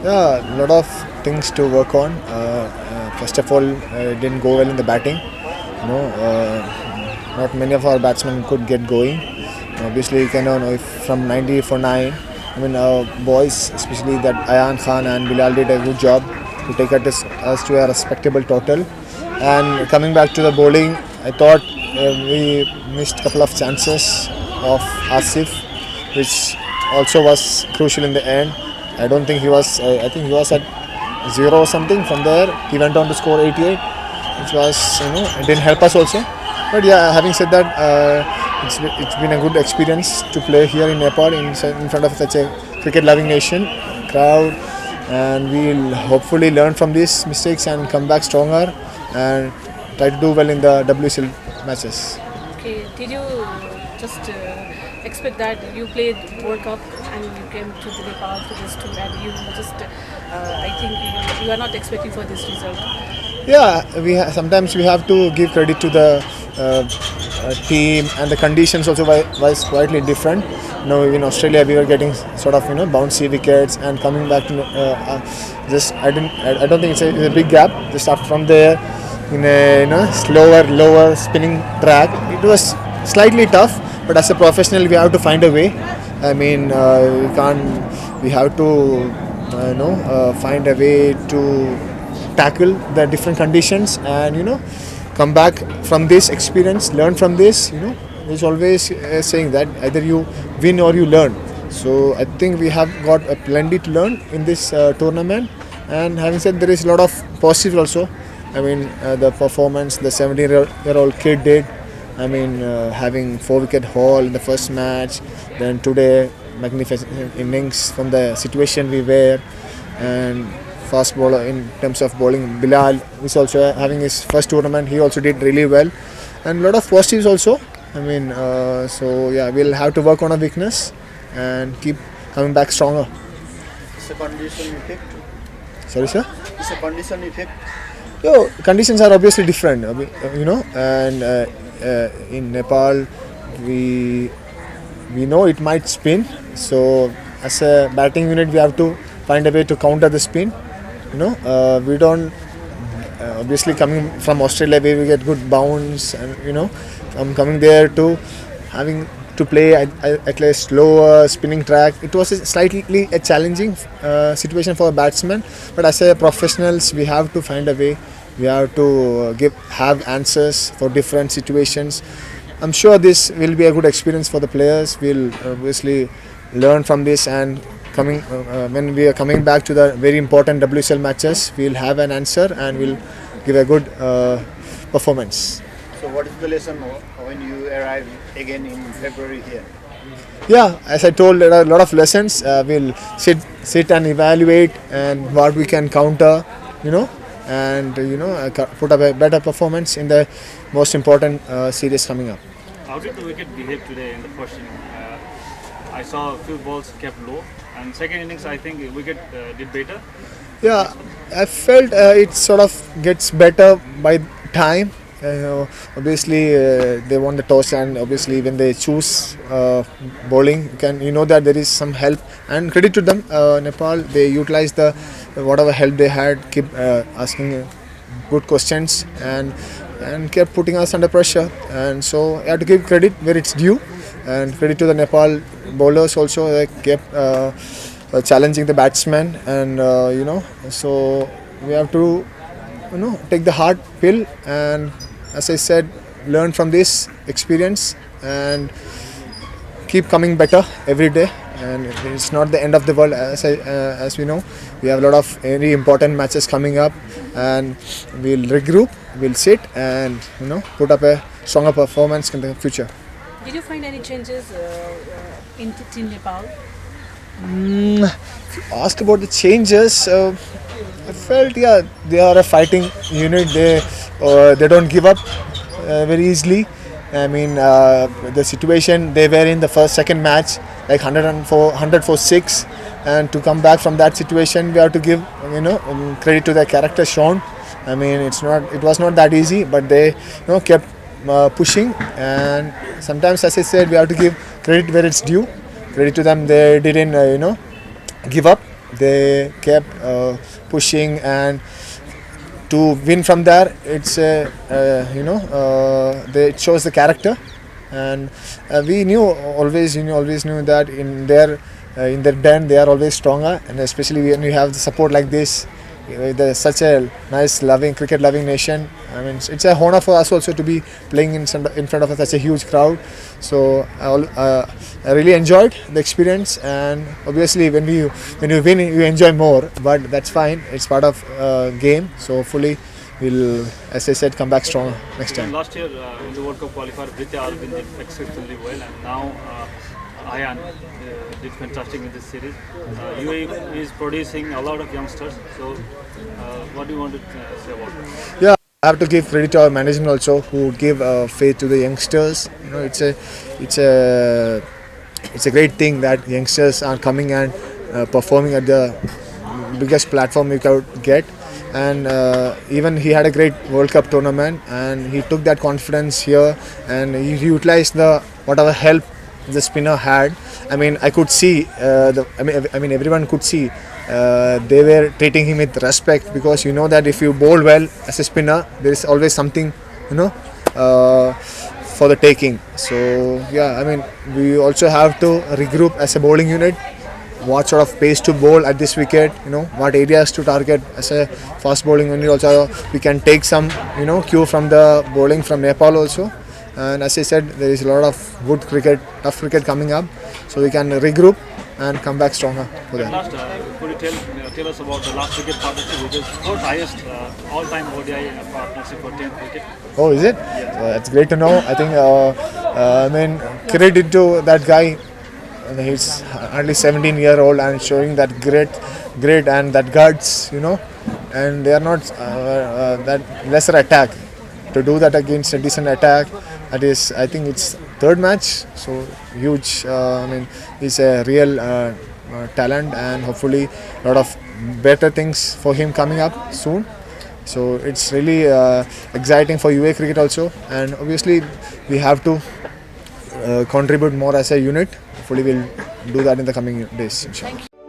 Yeah, a lot of things to work on. First of all, didn't go well in the batting. Not many of our batsmen could get going. Obviously, you can know if from 90 for 9. I mean, boys, especially that Ayan Khan and Bilal did a good job to take us to a respectable total. And coming back to the bowling, I thought we missed a couple of chances of Asif, which also was crucial in the end. I don't think he was. I think he was at zero or something. From there, he went on to score 88, which was it didn't help us also. But yeah, having said that, it's been a good experience to play here in Nepal in front of such a cricket-loving nation crowd, and we'll hopefully learn from these mistakes and come back stronger and try to do well in the WSL matches. Okay, did you just expect that you played World Cup and you came to the Nepal for this tour and you just, I think you are not expecting for this result? Yeah, sometimes we have to give credit to the team, and the conditions also was slightly different. In Australia we were getting sort of bouncy wickets, and coming back to just I don't think it's a big gap. Just after from there in a slower, lower spinning track, it was slightly tough. But as a professional, we have to find a way. I mean, we can't. We have to find a way to tackle the different conditions and come back from this experience, learn from this. There's always saying that either you win or you learn. So I think we have got a plenty to learn in this tournament. And having said, there is a lot of positives also. I mean, the performance the 17-year-old kid did. I mean, having 4-wicket haul in the first match, then today magnificent innings from the situation we were, and fast bowler in terms of bowling. Bilal is also having his first tournament. He also did really well, and a lot of positives also. I mean, so yeah, we'll have to work on our weakness and keep coming back stronger. It's a condition effect. Sorry, sir. It's a condition effect. Conditions are obviously different, and in Nepal, we know it might spin. So as a batting unit, we have to find a way to counter the spin. We don't obviously coming from Australia where we get good bounce, and from coming there to having to play at a slower spinning track. It was slightly a challenging situation for a batsman, but as a professionals, we have to find a way. We have to have answers for different situations. I'm sure this will be a good experience for the players. We'll obviously learn from this, and when we are coming back to the very important WSL matches, we'll have an answer and we'll give a good performance. So what is the lesson when you arrive again in February here? Yeah, as I told, there are a lot of lessons. We'll sit and evaluate and what we can counter, and put up a better performance in the most important series coming up. How did the wicket behave today in the first inning? I saw a few balls kept low, and second innings I think the wicket did better. Yeah, I felt it sort of gets better by time. Obviously, they won the toss, and obviously when they choose bowling, that there is some help, and credit to them. Nepal, they utilized the whatever help they had, keep asking good questions, and kept putting us under pressure. And so I have to give credit where it's due, and credit to the Nepal bowlers also. They kept challenging the batsmen, and so we have to take the hard pill, and as I said, learn from this experience and keep coming better every day. And it's not the end of the world. As we know, we have a lot of very important matches coming up, and we'll regroup, we'll sit, and put up a stronger performance in the future. Did you find any changes in Team Nepal? Ask about the changes. I felt they are a fighting unit. They don't give up very easily. I mean, the situation they were in the second match, like 100 for 6, and to come back from that situation, we have to give credit to the character shown. I mean, it was not that easy, but they kept pushing, and sometimes, as I said, we have to give credit where it's due. Credit to them, they didn't give up, they kept pushing, and to win from there, it's it shows the character. And we knew always knew that in their band they are always stronger, and especially when you have the support like this. There's such a nice, loving, cricket-loving nation. I mean, it's a honor for us also to be playing in front of such a huge crowd. So I really enjoyed the experience, and obviously when you win, you enjoy more. But that's fine. It's part of game. So hopefully we'll, as I said, come back stronger next time. Last year in the World Cup qualifier, Britya Alvin did exceptionally well, and now Ayan did fantastic in this series. UAE is producing a lot of youngsters. So, what do you want to say about it? Yeah, I have to give credit to our management also, who give faith to the youngsters. It's a great thing that youngsters are coming and performing at the biggest platform we could get. And even he had a great World Cup tournament, and he took that confidence here, and he utilized the whatever help the spinner had. I mean, I could see everyone could see they were treating him with respect, because you know that if you bowl well as a spinner, there is always something for the taking. So yeah, I mean, we also have to regroup as a bowling unit. What sort of pace to bowl at this wicket, what areas to target as a fast bowling unit. Also, we can take some cue from the bowling from Nepal also. And as I said, there is a lot of good cricket, tough cricket coming up, so we can regroup and come back stronger for that. Last, could you tell us about the last cricket partnership, which is fourth highest all-time ODI partnership for 10th cricket? Oh, is it? Yeah. So that's great to know. I think, credit to that guy. He's only 17-year-old and showing that grit and that guts, and they are not that lesser attack. To do that against a decent attack, that is, I think it's third match, so huge. He's a real talent, and hopefully a lot of better things for him coming up soon. So it's really exciting for UAE cricket also, and obviously we have to contribute more as a unit. Hopefully we'll do that in the coming days. Inshallah.